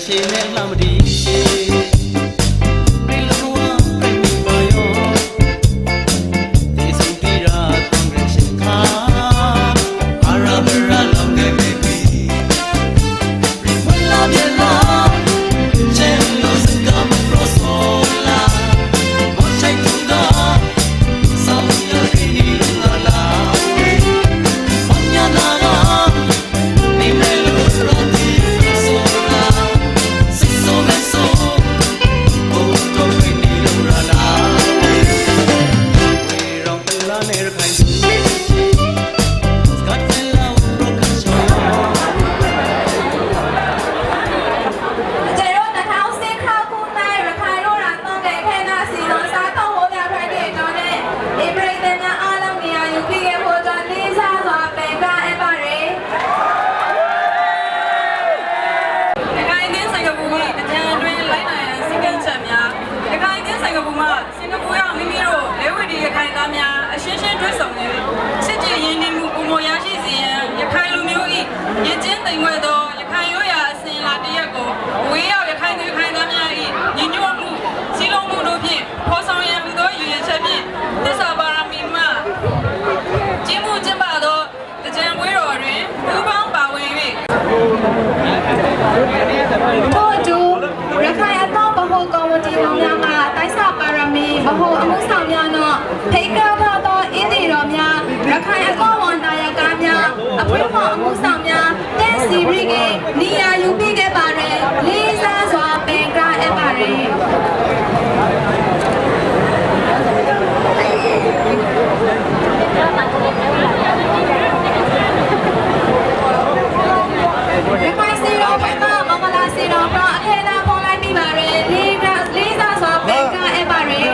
ရှည်နဲ့လှမတီးရှည်ဘယ်လိုဝပြိုင်ပါရောဒီစံတီရာကွန်ဂရက်ရှင်ခါအာရာဘရာလုံးနေပြီဘယ်လာပြလာချဲလို့စကားမပရိုဆိုလာမဆိုင်တူတာဆောင်းရခင်းနေလာလာမညာနာနေမဲလို့ရောတီဆိုလာစစ်ဆိုမဲဆိုဘုံတော့ခင်းနေလို့လာဝေရောင်တလာနေရခိုင်စင်ကာပူရောက်မိမိတို့လဲဝတီရခိုင်သားများအရှင်းရှင်းတွေ့ဆုံနေစစ်ကြေရင်းနှီးမှုပုံမရရှိစေရန်ရခိုင်လူမျိုး၏ရည်ကျင်းသိမ်ဝဲသောရခိုင်ရိုးရာအစဉ်လာတရက်ကိုဝေးရောက်ရခိုင်သူရခိုင်သားများ၏ညီညွတ်မှုစည်းလုံးမှုတို့ဖြင့်ဖော်ဆောင်ရန်ဟူသောရည်ရွယ်ချက်ဖြင့်သစ္စာပါရမီမှကျင်းမှုကျင်းပသောတကြံပွဲတော်တွင်ပူးပေါင်းပါဝင်၍ထို့အတူရခိုင်အတော့ဗဟိုကော်မတီဝင်များမှတိုက်စာပါရမီဗဟိုအမှုဆောင်များတို့ဖိတ်ကြားထားသောအင်းဒီတော်များရခိုင်အကောဝန်နာယကများအဖွဲ့ဖော်အမှုဆောင်များတဲ့စီရီကနေရာယူပြီးခဲ့ပါရယ်လေးစားစွာပင်ကအပ်ပါရယ်ရခိုင်စီတော်ဘက်ကမမလာစီတော်ကအခေနာပေါ်လိုက်ပြီးပါရယ်လေးစားစွာပင်ကအပ်ပါရယ်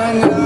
။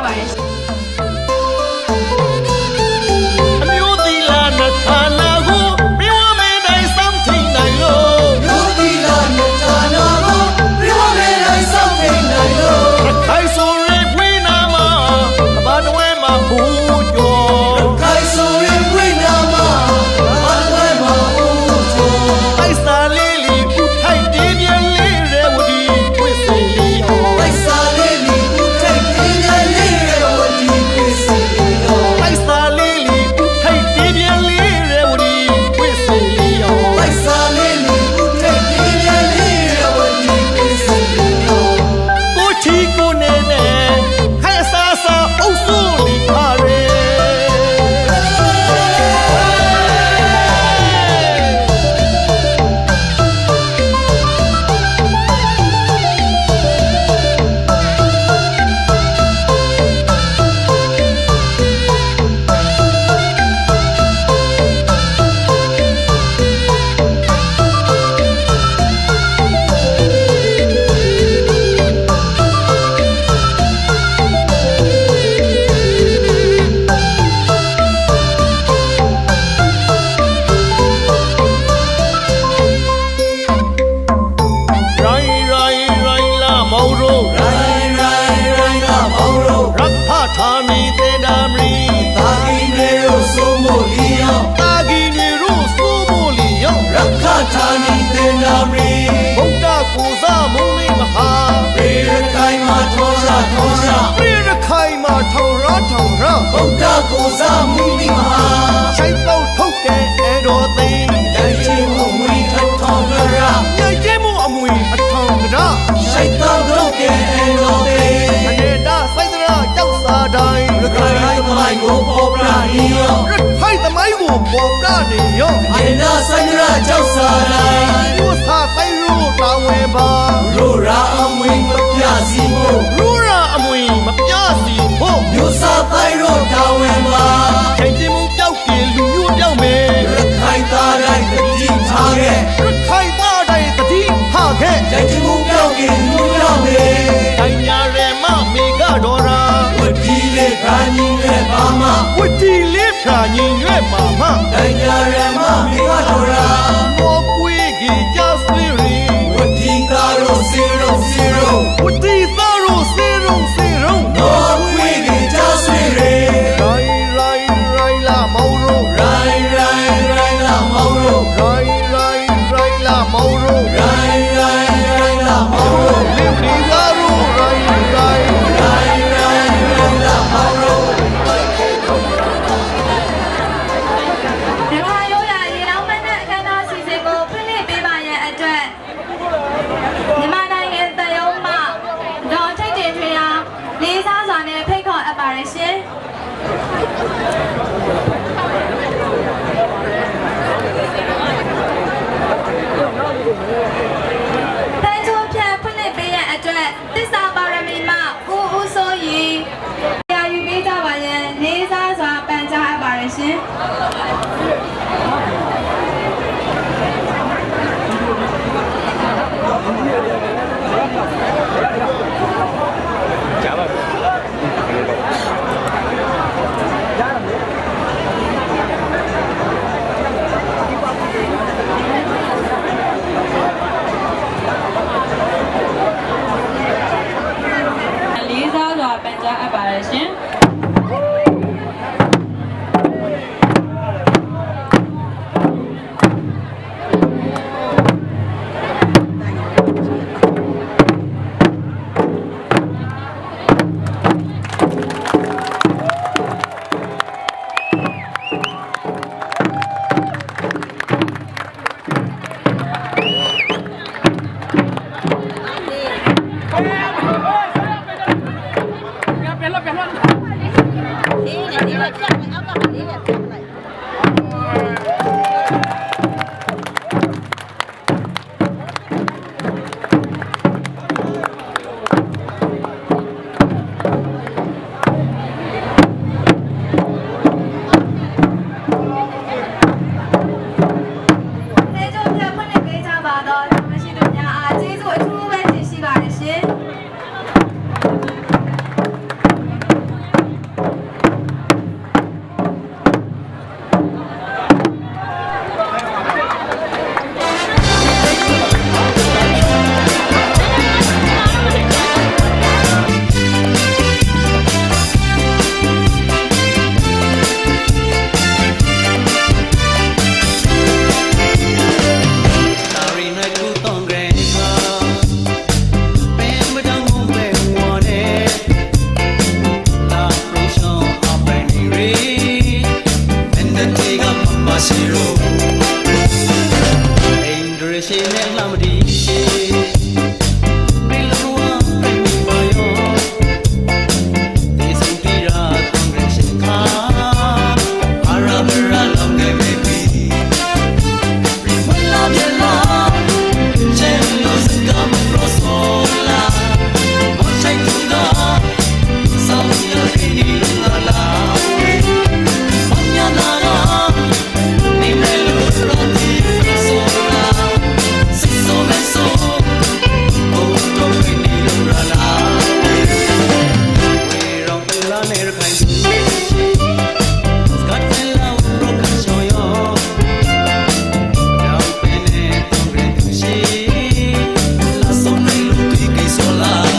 ပါတယ် အမျိုးသီလာနဲ့ဌာနကိုပြောမေးတိုင်းစောင့်ထိန်နိုင်လို့ မျိုးသီလာနဲ့ဌာနကိုပြောမေးတိုင်းစောင့်ထိန်နိုင်လို့ ခိုင်ဆိုရင်ဝိနာမှာကဘာတဝဲမှာဘူကျော် ခိုင်ဆိုရင်ဝိနာမှာဘာဝဲမှာဦးကျော် အိုက်စာလေးလီဦးထိုက်တေးပြန်လေးရဲဝဒီဝိစိန်လီဟော လိုက်စားလေးလီဦးထိတ်ပြင်းရလေးရဝတီပြည့်စုံရော အိုက်စာလေးလီဦးထိုက်တေးပြန်လေးရဲဝဒီဝိစိန်လီဟော လိုက်စားလေးလီဦးထိတ်ပြင်းရလေးရဝတီပြည့်စုံရော ကိုချီကိုနေနေခိုင်အစားစားအုပ်စုလီခါရဲ ရိုင်းလာမောင်ရိုး ရိုင်းလာမောင်ရော ရခဌာမီတေနာမရီ တာကီနေရောစိုးမို့လီယော တာဂီနေရုစိုးမိုလီယော ရခဌာနီတင်နာမီ ဘုဒ္ဓကိုစားမုံလေးမဟာ ရေရခိုင်မှာထောရှာ ပြရခိုင်မှာထောင်ရထောင်ရ ဗုဒ္ဓကိုစားမူလီမဟာ ချိုက်ပေါက်ထုတ်တဲ့အဲ့တော်သိန်း တန်ချင်းမှုဝီထထောင်ကြရ ညိုက်ကျဲမှုအမွေအထောင်ကြရ ရှိတ်တော်တို့ကဲအဲ့တော်သေး အနေတာစိုက်တရာကြောက်စာတိုင်း ရခိုင်ဟိုင်းမိုင်ကိုပေါ်ပြဟီယော ရခိုင်သမိုင်းကိုပေါ်ပြနေရော အင်နာဆိုင်ရကြောက်စာတိုင်း လူစာသိန်းရိုးတောင်းဝဲပါ ရူရာအမွေမပြစီမို့ ရူရာအမွေမပြစီဖို့ မျိုးစာတိုင်းရောတာဝန်မှာ ချိန်ချင်းမှုပြောက်ပြင်လူမျိုးပြောက်မယ် ရခိုင်သားတိုင်းတတိထားခဲ့ ရခိုင်သားတိုင်းတတိဟခဲ့ တန်ချင်းမှုပြောင်းရင်လူရောက်မေ တိုင်ညာရဲမမေကတော်ရာ ဝတီလေးခါညီနဲ့ဘာမ ဝတီလေးဖြာညီရွဲ့ပါမ တန်ညာရမမိကတော်ရာ မောကွေးကြီးကြဆွေရီ ဝတီသားရောစီရော ဝတီသားရိုစေရုံ တော်ဝေးကြီးကြဆွေရေ ရိုင်းလာမောင်ရိုး ရိုင်းလာမောင်ရော ရိုင်းလာမောင်ရိုး ရိုင်းလာမောင်ရော လိမ့်ဒီသားရိုးရိုင်း ရိုင်းလာမောင်ရော ရခိုင်ရိုးရာရေလောင်းမနဲ့အခမ်းအနားအစီအစဉ်ကိုဖွင့်လှစ်ပေးပါရန်အတွက်မြန်မာနိုင်ငံတရုံးမှဒေါ်ထိတ်တင်ထွေအောင်လေးစားစွာနဲ့ဖိတ်ခေါ်အပ်ပါတယ်ရှင်တန်ချိုးဖြတ်ဖွင့်လှစ်ပေးရန်အတွက်သစ္စာပါရမီမှဦးစိုးရီရာယူပေးကြပါရန်လေးစားစွာပန်ကြားအပ်ပါတယ်ရှင် လေးစားစွာပန်ကြားအပ်ပါတယ်ရှင် ပြန် ရခိုင်လူစကားတလောင်းရောကချောယောရောက်ပင်နဲ့တော့ရသူရှိလာဆုံးနေလို့ဒီကိစ္စလာ ရ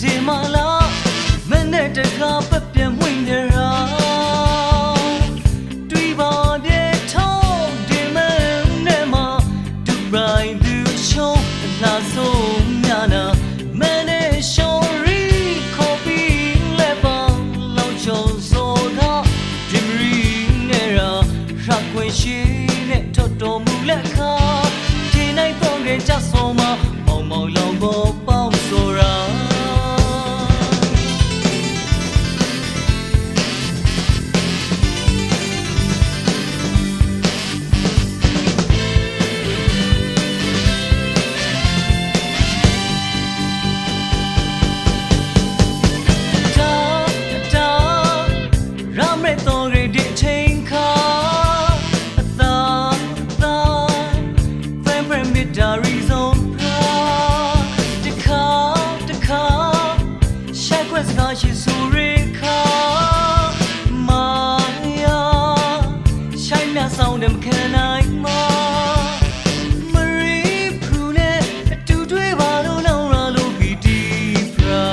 ဒီမလာမနဲ့တကားပပြင်းဝင်ရ ရှိနဲ့ထော်တော်မူလက်ခါဒီနိုင်တော့ငယ်ကြဆုံးမှာမောင်မောင်လောင်ပေါ်ပေါင်းဆိုရာရှိဆိုရခါမာယာရှိုင်းမြဆောင်တယ်မခံနိုင်မမရီဖူနဲ့အတူတွေ့ပါလို့လောင်းရလို့ဗီဒီဖရာ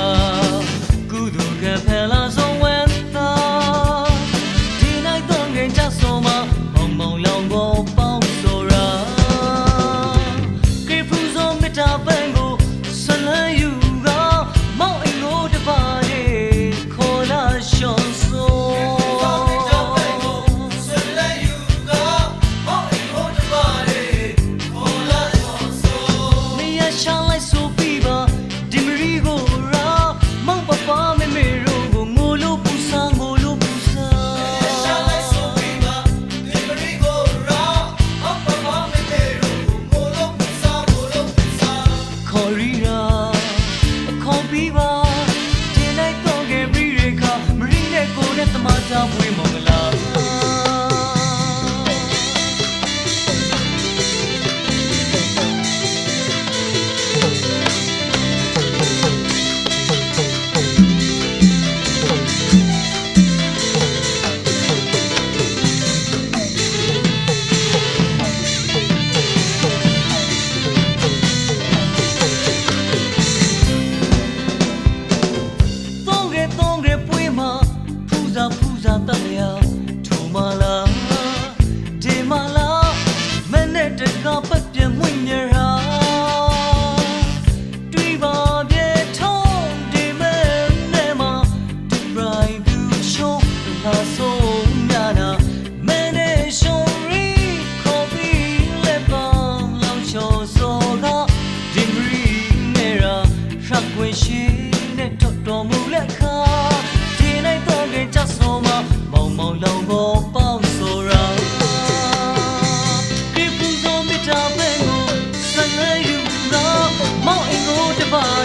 ကုသိုလ်ကဖယ်လာဆုံးဝမ်းသာဒီနိုင်တော့ငယ်ကြဆုံးမမောင်မောင်လောင်ပေါ်ပေါင်းဆိုရာကေဖူဇုံမတာပန်ကိုဆလန်းယူကမောင်အိမ်ကိုတပါဝေးမောင်လာတတ်ရထူမလာဒီမလာမနဲ့တကပတ်ပြမွင့်ရဟာတွေ့ပါပြေထုံးဒီမဲနဲ့မှာဒီရိုင်းသူချုံလာဆုံးမြနာမနဲ့ရှုံရီခေါ်ပြီးလက်ပါလောင်ချောစောကဒီမရီနဲ့ရာရက်ွယ်ရှိနဲ့တော်မူလက်ခါဒီနိုင်တော့ကြကြဆုံးမမောင်မောင်လောင်ပေါ်ပေါင်းဆိုရာကေပူဇော်မတာပဲကိုဆလန်းယူတော့မောင်အင်ကိုတပါး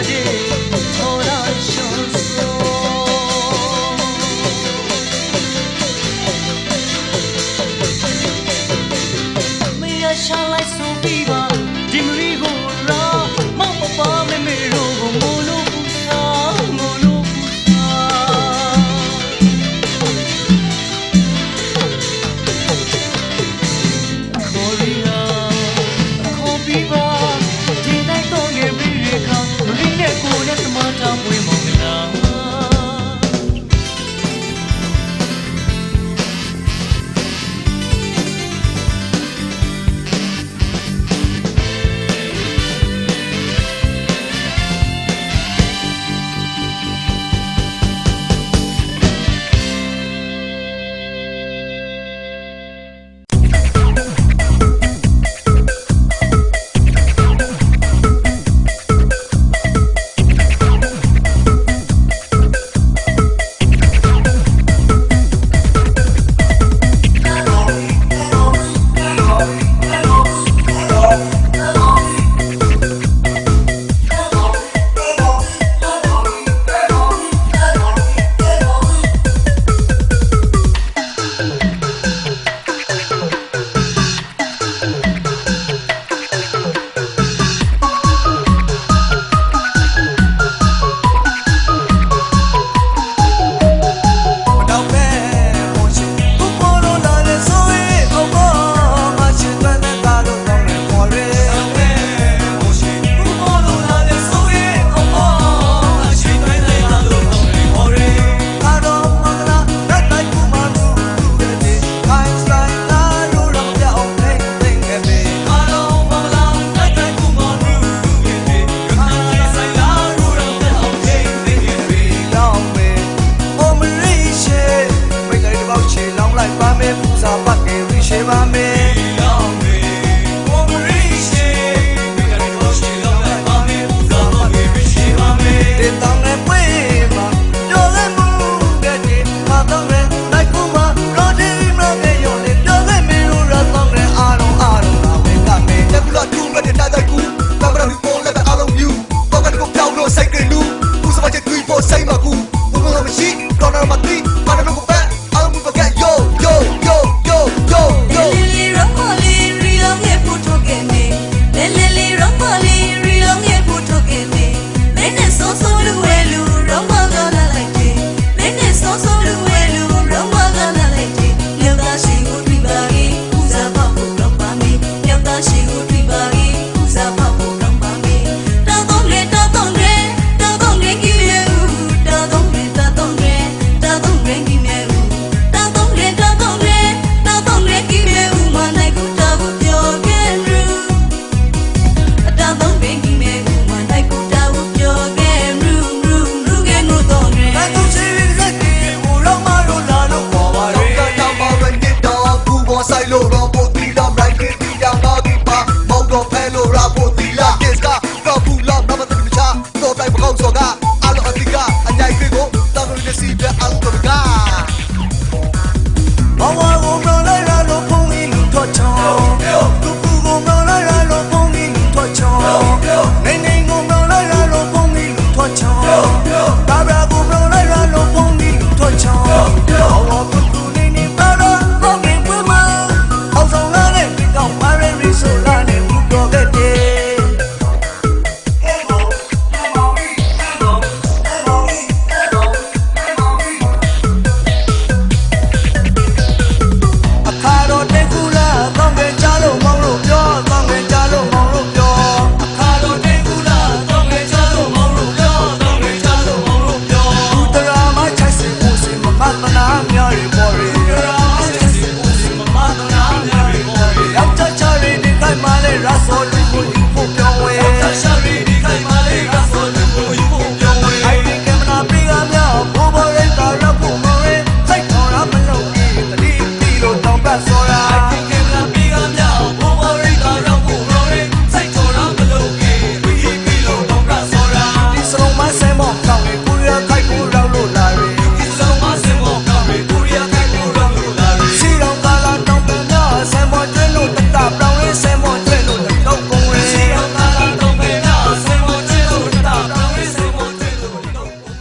တွေပေါ်ရီမမတော်နာများတွေပေါ်ရီယောက်ျားချရီဒီခိုင်မာလေရဆိုလူကိုယူဖို့ပြောင်းဝဲယောက်ျားချရီဒီခိုင်မာလေရဆိုလူကိုယူဖို့ပြောင်းဝဲအိုင်ဒီကင်မရာပြေကများဘောဘောရိတ်တာရောက်ဖို့မော်ရဲစိတ်တော်ရမလို့ကြီးတတိတီလို့တောင်းပတ်စောရာအိုင်ဒီကင်မရာပြေကများဘောဘောရိတ်တာရောက်ဖို့မော်ရဲစိတ်တော်ရမလို့ကြီးတတိတီလို့တောင်းပတ်စောရာဒီစလုံးမဆဲမောက်ကောင်းလေကိုရီးယားခိုက်ကိုရောက်လို့လာရီဒီစလုံးမဆဲမောက်ကောင်းလေကိုရီးယားခိုက်ကိုရောက်လို့လာရီစီတော်ကာလာတောင်းပန်များဆဲမောက်ကျွဲလို့တတပြောင်းရင်းဆဲမောက်ကျွဲလို့တော့ကုန်ရီစီတော်ကာလာတောင်းပန်များဆဲမောက်ကျွဲလို့တတပြောင်းရင်းဆဲမောက်ကျွဲလို့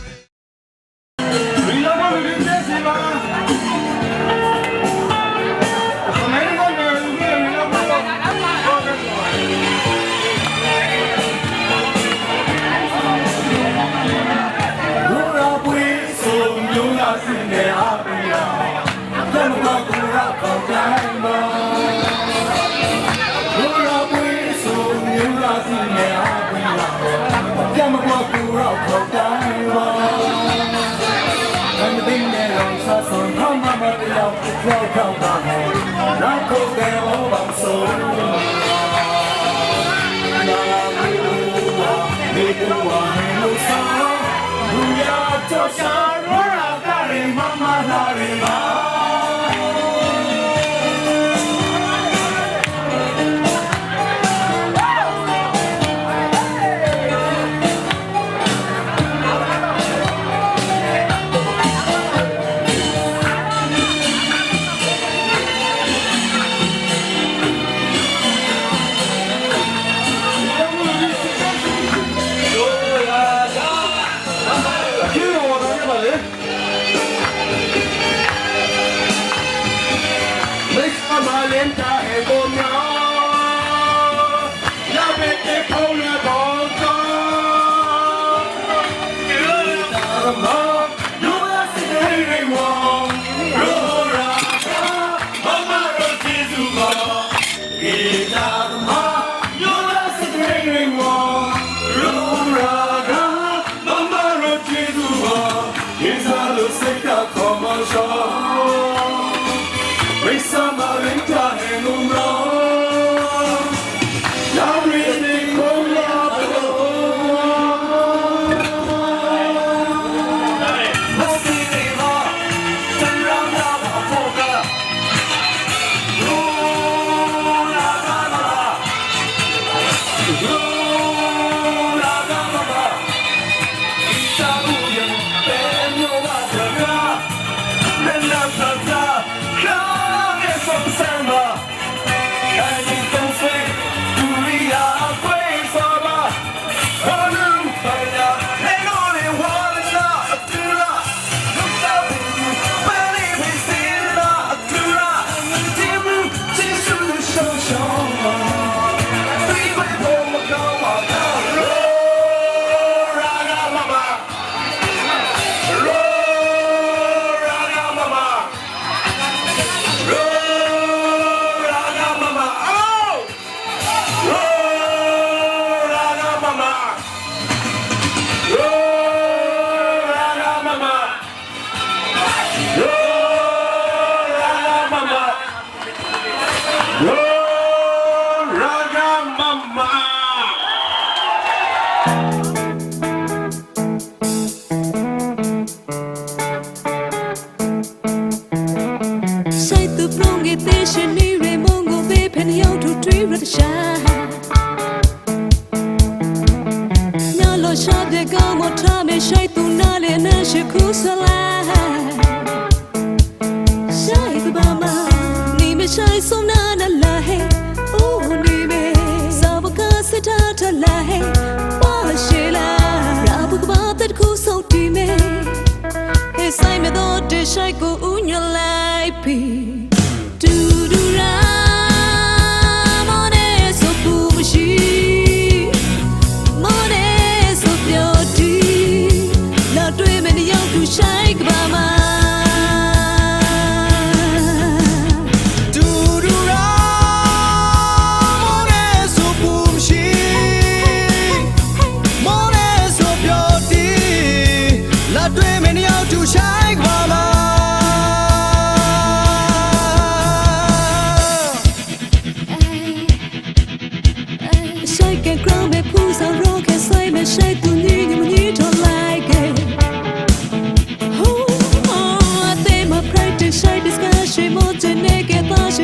တော့ကုန်ရီ We love you, we love you,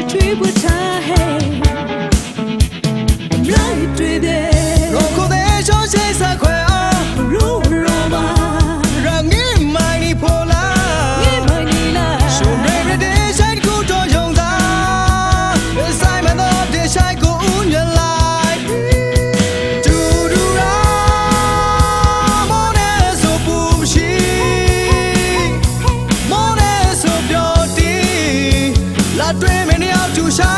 吹不差嘿，来对的，如果的伤心才快啊，如罗马，让你买你破烂。你买你啦，说每日的晒苦多用它，塞满了的晒苦原来，嘟嘟啦，莫那说不行，莫那说表弟，那对面的要住下。